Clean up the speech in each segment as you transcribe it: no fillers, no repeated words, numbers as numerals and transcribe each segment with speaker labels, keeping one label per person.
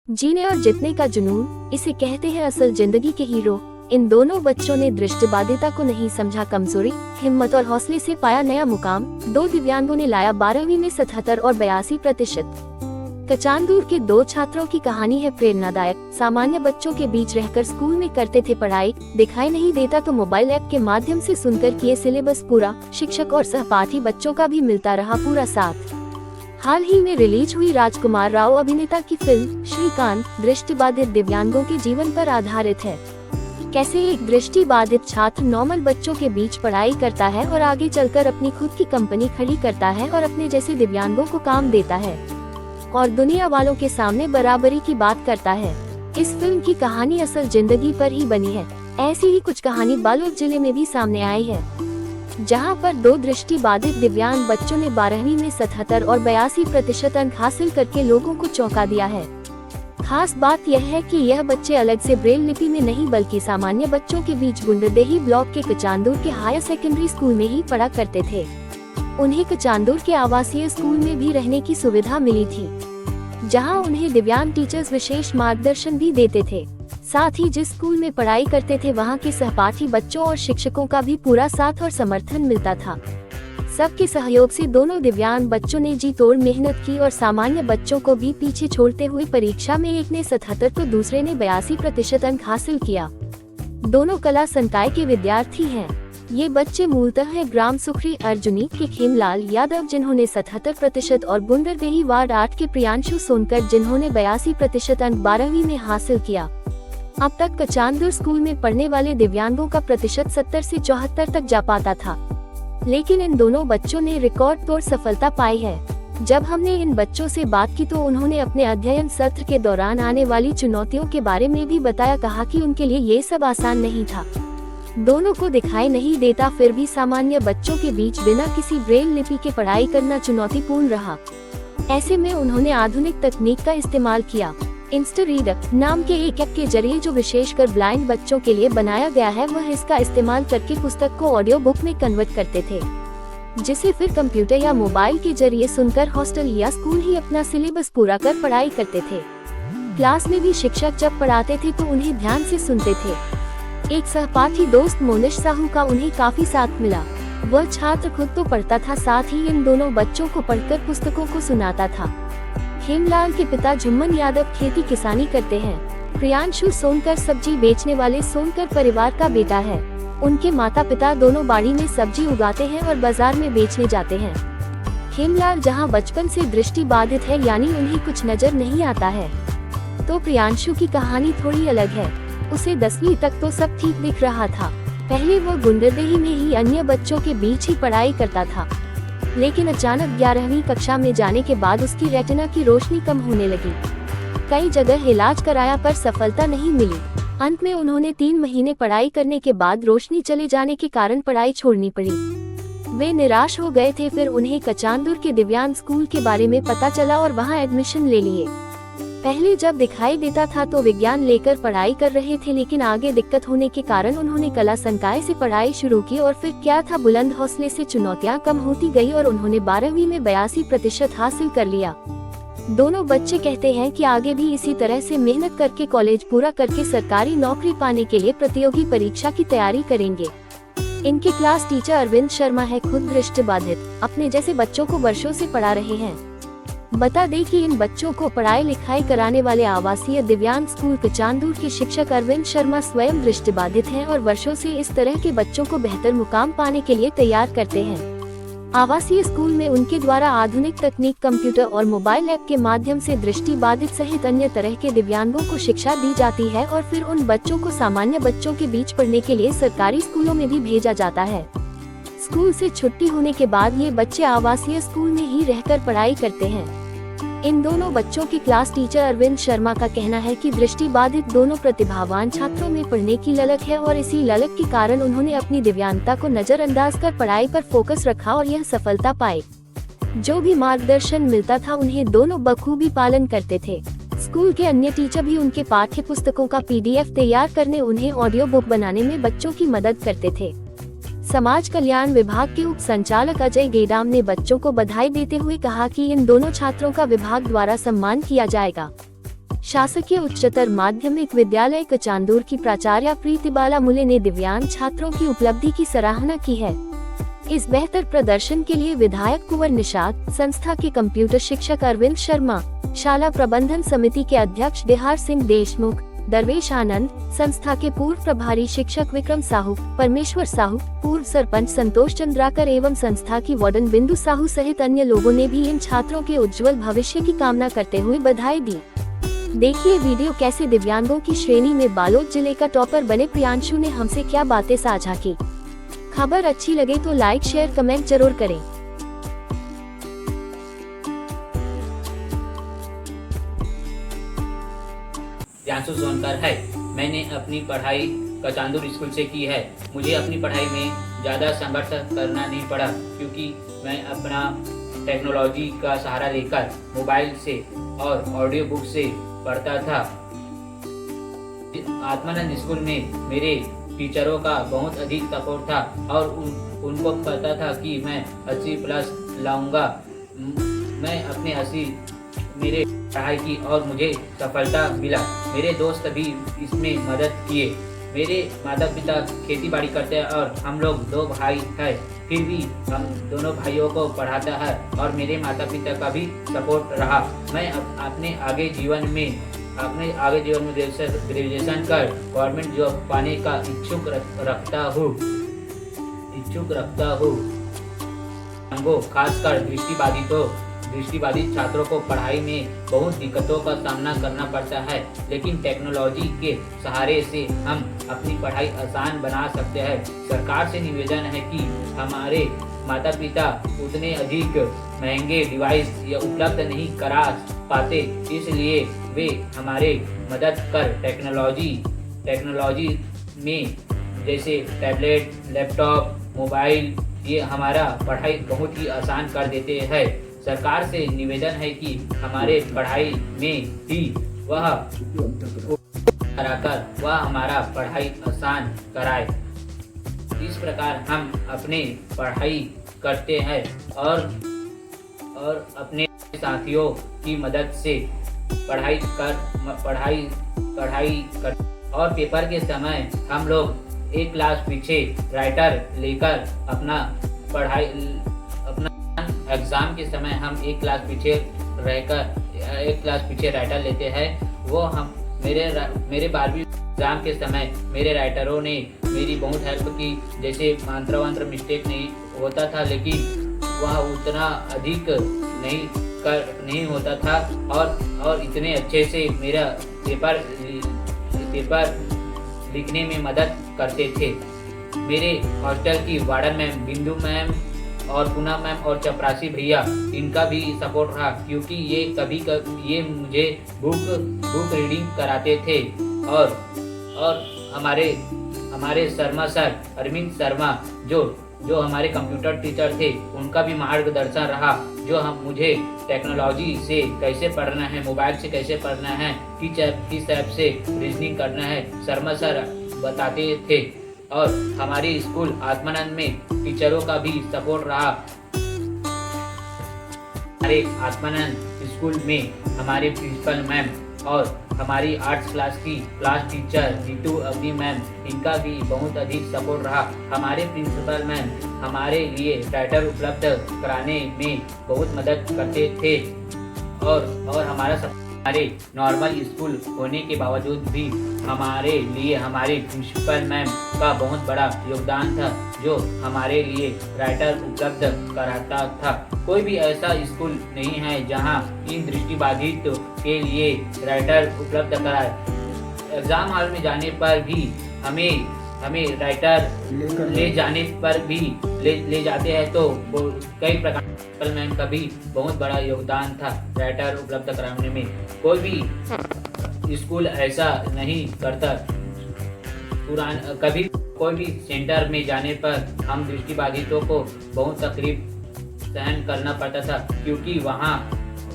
Speaker 1: जीने और जीतने का जुनून, इसे कहते हैं असल जिंदगी के हीरो। इन दोनों बच्चों ने दृष्टिबाधिता को नहीं समझा कमजोरी, हिम्मत और हौसले से पाया नया मुकाम। दो दिव्यांगों ने लाया 12वीं में 77 और 82%। कचांदूर के दो छात्रों की कहानी है प्रेरणादायक। सामान्य बच्चों के बीच रहकर स्कूल में करते थे पढ़ाई, दिखाई नहीं देता तो मोबाइल ऐप के माध्यम से सुनकर किए सिलेबस पूरा। शिक्षक और सहपाठी बच्चों का भी मिलता रहा पूरा साथ। हाल ही में रिलीज हुई राजकुमार राव अभिनेता की फिल्म श्रीकांत दृष्टिबाधित दिव्यांगों के जीवन पर आधारित है। कैसे एक दृष्टिबाधित छात्र नॉर्मल बच्चों के बीच पढ़ाई करता है और आगे चलकर अपनी खुद की कंपनी खड़ी करता है और अपने जैसे दिव्यांगों को काम देता है और दुनिया वालों के सामने बराबरी की बात करता है। इस फिल्म की कहानी असल जिंदगी पर ही बनी है। ऐसी ही कुछ कहानी बालोद जिले में भी सामने आई है, जहां पर दो दृष्टिबाधित दिव्यांग बच्चों ने 12वीं में 77 और 82% अंक हासिल करके लोगों को चौंका दिया है। खास बात यह है कि यह बच्चे अलग से ब्रेल लिपि में नहीं बल्कि सामान्य बच्चों के बीच गुंडरदेही ब्लॉक के कचांदूर के हायर सेकेंडरी स्कूल में ही पढ़ा करते थे। उन्हें कचांदूर के आवासीय स्कूल में भी रहने की सुविधा मिली थी, जहां उन्हें दिव्यांग टीचर्स विशेष मार्गदर्शन भी देते थे। साथ ही जिस स्कूल में पढ़ाई करते थे वहां के सहपाठी बच्चों और शिक्षकों का भी पूरा साथ और समर्थन मिलता था। सबके सहयोग से दोनों दिव्यांग बच्चों ने जी तोड़ मेहनत की और सामान्य बच्चों को भी पीछे छोड़ते हुए परीक्षा में एक ने 77 तो दूसरे ने 82% अंक हासिल किया। दोनों कला संकाय के विद्यार्थी हैं। ये बच्चे मूलतः है ग्राम सुखरी अर्जुनी के खेमलाल यादव जिन्होंने 77% और गुंडरदेही वार्ड 8 के प्रियांशु सोनकर जिन्होंने 82% अंक 12वीं में हासिल किया। अब तक कचांदूर स्कूल में पढ़ने वाले दिव्यांगों का प्रतिशत 70 से 74 तक जा पाता था, लेकिन इन दोनों बच्चों ने रिकॉर्ड तोड़ सफलता पाई है। जब हमने इन बच्चों से बात की तो उन्होंने अपने अध्ययन सत्र के दौरान आने वाली चुनौतियों के बारे में भी बताया। कहा कि उनके लिए ये सब आसान नहीं था। दोनों को दिखाई नहीं देता, फिर भी सामान्य बच्चों के बीच बिना किसी ब्रेल लिपि के पढ़ाई करना चुनौतीपूर्ण रहा। ऐसे में उन्होंने आधुनिक तकनीक का इस्तेमाल किया। इंस्टारीडर नाम के एक ऐप के जरिए जो विशेषकर ब्लाइंड बच्चों के लिए बनाया गया है, वह इसका इस्तेमाल करके पुस्तक को ऑडियो बुक में कन्वर्ट करते थे, जिसे फिर कंप्यूटर या मोबाइल के जरिए सुनकर हॉस्टल या स्कूल ही अपना सिलेबस पूरा कर पढ़ाई करते थे। क्लास में भी शिक्षक जब पढ़ाते थे तो उन्हें ध्यान से सुनते थे। एक सहपाठी दोस्त मोनिश साहू का उन्हें काफी साथ मिला। वह छात्र खुद तो पढ़ता था, साथ ही इन दोनों बच्चों को पढ़कर पुस्तकों को सुनाता था। खेमलाल के पिता झुम्मन यादव खेती किसानी करते हैं। प्रियांशु सोनकर सब्जी बेचने वाले सोनकर परिवार का बेटा है। उनके माता पिता दोनों बाड़ी में सब्जी उगाते हैं और बाजार में बेचने जाते हैं। खेमलाल जहां बचपन से दृष्टिबाधित है, यानी उन्हें कुछ नजर नहीं आता है, तो प्रियांशु की कहानी थोड़ी अलग है। उसे 10वीं तक तो सब ठीक दिख रहा था। पहले वो गुंडरदेही में ही अन्य बच्चों के बीच ही पढ़ाई करता था, लेकिन अचानक 11वीं कक्षा में जाने के बाद उसकी रेटिना की रोशनी कम होने लगी। कई जगह इलाज कराया पर सफलता नहीं मिली। अंत में उन्होंने 3 महीने पढ़ाई करने के बाद रोशनी चले जाने के कारण पढ़ाई छोड़नी पड़ी। वे निराश हो गए थे। फिर उन्हें कचांदूर के दिव्यांग स्कूल के बारे में पता चला और वहां एडमिशन ले लिए। पहले जब दिखाई देता था तो विज्ञान लेकर पढ़ाई कर रहे थे, लेकिन आगे दिक्कत होने के कारण उन्होंने कला संकाय से पढ़ाई शुरू की और फिर क्या था, बुलंद हौसले से चुनौतियां कम होती गई और उन्होंने 12वीं में 82% हासिल कर लिया। दोनों बच्चे कहते हैं कि आगे भी इसी तरह से मेहनत करके कॉलेज पूरा करके सरकारी नौकरी पाने के लिए प्रतियोगी परीक्षा की तैयारी करेंगे। इनके क्लास टीचर अरविंद शर्मा है, खुद दृष्टिबाधित, अपने जैसे बच्चों को वर्षों से पढ़ा रहे हैं। बता दें कि इन बच्चों को पढ़ाई लिखाई कराने वाले आवासीय दिव्यांग स्कूल कचांदूर के शिक्षक अरविंद शर्मा स्वयं दृष्टिबाधित हैं और वर्षों से इस तरह के बच्चों को बेहतर मुकाम पाने के लिए तैयार करते हैं। आवासीय स्कूल में उनके द्वारा आधुनिक तकनीक, कंप्यूटर और मोबाइल ऐप के माध्यम से दृष्टिबाधित सहित अन्य तरह के दिव्यांगों को शिक्षा दी जाती है और फिर उन बच्चों को सामान्य बच्चों के बीच पढ़ने के लिए सरकारी स्कूलों में भी भेजा जाता है। स्कूल से छुट्टी होने के बाद ये बच्चे आवासीय स्कूल में ही रहकर पढ़ाई करते हैं। इन दोनों बच्चों के क्लास टीचर अरविंद शर्मा का कहना है कि दृष्टिबाधित दोनों प्रतिभावान छात्रों में पढ़ने की ललक है और इसी ललक के कारण उन्होंने अपनी दिव्यांगता को नजरअंदाज कर पढ़ाई पर फोकस रखा और यह सफलता पाई। जो भी मार्गदर्शन मिलता था उन्हें दोनों बखूबी पालन करते थे। स्कूल के अन्य टीचर भी उनके पाठ्य पुस्तकों का PDF तैयार करने, उन्हें ऑडियो बुक बनाने में बच्चों की मदद करते थे। समाज कल्याण विभाग के उप संचालक अजय गेडाम ने बच्चों को बधाई देते हुए कहा कि इन दोनों छात्रों का विभाग द्वारा सम्मान किया जाएगा। शासकीय उच्चतर माध्यमिक विद्यालय कचांदूर की प्राचार्या प्रीतिबाला मुले ने दिव्यांग छात्रों की उपलब्धि की सराहना की है। इस बेहतर प्रदर्शन के लिए विधायक कुंवर निषाद, संस्था के कंप्यूटर शिक्षक अरविंद शर्मा, शाला प्रबंधन समिति के अध्यक्ष बिहार सिंह देशमुख, दरवेश आनंद, संस्था के पूर्व प्रभारी शिक्षक विक्रम साहू, परमेश्वर साहू, पूर्व सरपंच संतोष चंद्राकर एवं संस्था की वार्डन बिंदु साहू सहित अन्य लोगों ने भी इन छात्रों के उज्जवल भविष्य की कामना करते हुए बधाई दी। देखिए वीडियो कैसे दिव्यांगों की श्रेणी में बालोद जिले का टॉपर बने प्रियांशु ने हमसे क्या बातें साझा की। खबर अच्छी लगे तो लाइक शेयर कमेंट जरूर करें।
Speaker 2: प्रियांशु सोनकर है। मैंने अपनी पढ़ाई कचांदूर स्कूल से की है। मुझे अपनी पढ़ाई में ज़्यादा संघर्ष करना नहीं पड़ा क्योंकि मैं अपना टेक्नोलॉजी का सहारा लेकर मोबाइल से और ऑडियो बुक से पढ़ता था। आत्मानंद स्कूल में मेरे टीचरों का बहुत अधिक सपोर्ट था और उनको पता था कि मैं 80+ लाऊंगा। मैं अपने 80 मेरे पढ़ाई की और मुझे सफलता मिला। मेरे दोस्त भी इसमें मदद किए। मेरे माता पिता खेती बाड़ी करते हैं और हम लोग 2 भाई हैं। फिर भी हम दोनों भाइयों को पढ़ाता है और मेरे माता पिता का भी सपोर्ट रहा। मैं अपने आगे जीवन में ग्रेजुएशन कर गवर्नमेंट जॉब पाने का इच्छुक रखता हूँ। खासकर दृष्टिबाधित छात्रों को पढ़ाई में बहुत दिक्कतों का सामना करना पड़ता है, लेकिन टेक्नोलॉजी के सहारे से हम अपनी पढ़ाई आसान बना सकते हैं। सरकार से निवेदन है कि हमारे माता पिता उतने अधिक महंगे डिवाइस या उपलब्ध नहीं करा पाते, इसलिए वे हमारे मदद कर टेक्नोलॉजी में जैसे टैबलेट, लैपटॉप, मोबाइल ये हमारा पढ़ाई बहुत ही आसान कर देते हैं। सरकार से निवेदन है कि हमारे पढ़ाई में ही वह कराकर वह हमारा पढ़ाई आसान कराए। इस प्रकार हम अपने पढ़ाई करते हैं और अपने साथियों की मदद से पढ़ाई कर और पेपर के समय हम लोग एक क्लास पीछे राइटर लेकर अपना एग्जाम के समय हम एक क्लास पीछे राइटर लेते हैं। वो हम मेरे 12वीं एग्जाम के समय मेरे राइटरों ने मेरी बहुत हेल्प की। जैसे मंत्र मिस्टेक नहीं होता था, लेकिन वह उतना अधिक नहीं होता था और इतने अच्छे से मेरा पेपर लिखने में मदद करते थे। मेरे हॉस्टल की वार्डन मैम, बिंदु मैम और पूनम मैम और चपरासी भैया, इनका भी सपोर्ट रहा क्योंकि ये मुझे बुक रीडिंग कराते थे और हमारे शर्मा सर, अरविंद शर्मा जो हमारे कंप्यूटर टीचर थे, उनका भी मार्गदर्शन रहा। जो मुझे टेक्नोलॉजी से कैसे पढ़ना है, मोबाइल से कैसे पढ़ना है, किस ऐप से रीजनिंग करना है, शर्मा सर बताते थे। और हमारे स्कूल आत्मानंद में टीचरों का भी सपोर्ट रहा। हमारे आत्मानंद स्कूल में हमारे प्रिंसिपल मैम और हमारी आर्ट्स क्लास की class teacher Neetu Avni ma'am, इनका भी बहुत अधिक सपोर्ट रहा। हमारे प्रिंसिपल मैम हमारे लिए राइटर उपलब्ध कराने में बहुत मदद करते थे और हमारे नॉर्मल स्कूल होने के बावजूद भी हमारे लिए हमारे प्रिंसिपल मैम का बहुत बड़ा योगदान था, जो हमारे लिए राइटर उपलब्ध कराता था। कोई भी ऐसा स्कूल नहीं है जहां इन दृष्टिबाधित के लिए राइटर उपलब्ध कराए। एग्जाम हॉल में जाने पर भी हमें राइटर ले जाने पर भी ले जाते हैं, तो कई प्रकार मैम का भी बहुत बड़ा योगदान था राइटर उपलब्ध कराने में। कोई भी स्कूल ऐसा नहीं करता। कभी कोई भी सेंटर में जाने पर हम दृष्टिबाधितों को बहुत तकलीफ सहन करना पड़ता था, क्योंकि वहाँ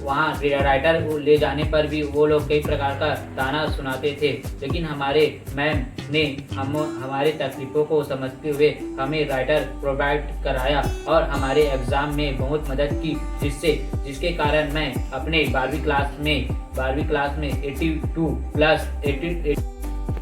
Speaker 2: वहाँ राइटर ले जाने पर भी वो लोग कई प्रकार का ताना सुनाते थे, लेकिन हमारे मैम ने हमारे तकलीफों को समझते हुए हमें राइटर प्रोवाइड कराया और हमारे एग्ज़ाम में बहुत मदद की, जिसके कारण मैं अपने 12वीं क्लास में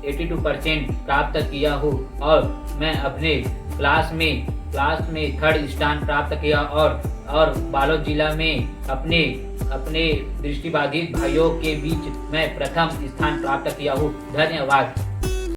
Speaker 2: 82% प्राप्त किया हूँ और मैं अपने क्लास में 3rd स्थान प्राप्त किया और बालोद जिला में अपने दृष्टिबाधित भाइयों के बीच मैं प्रथम स्थान प्राप्त किया हूँ। धन्यवाद।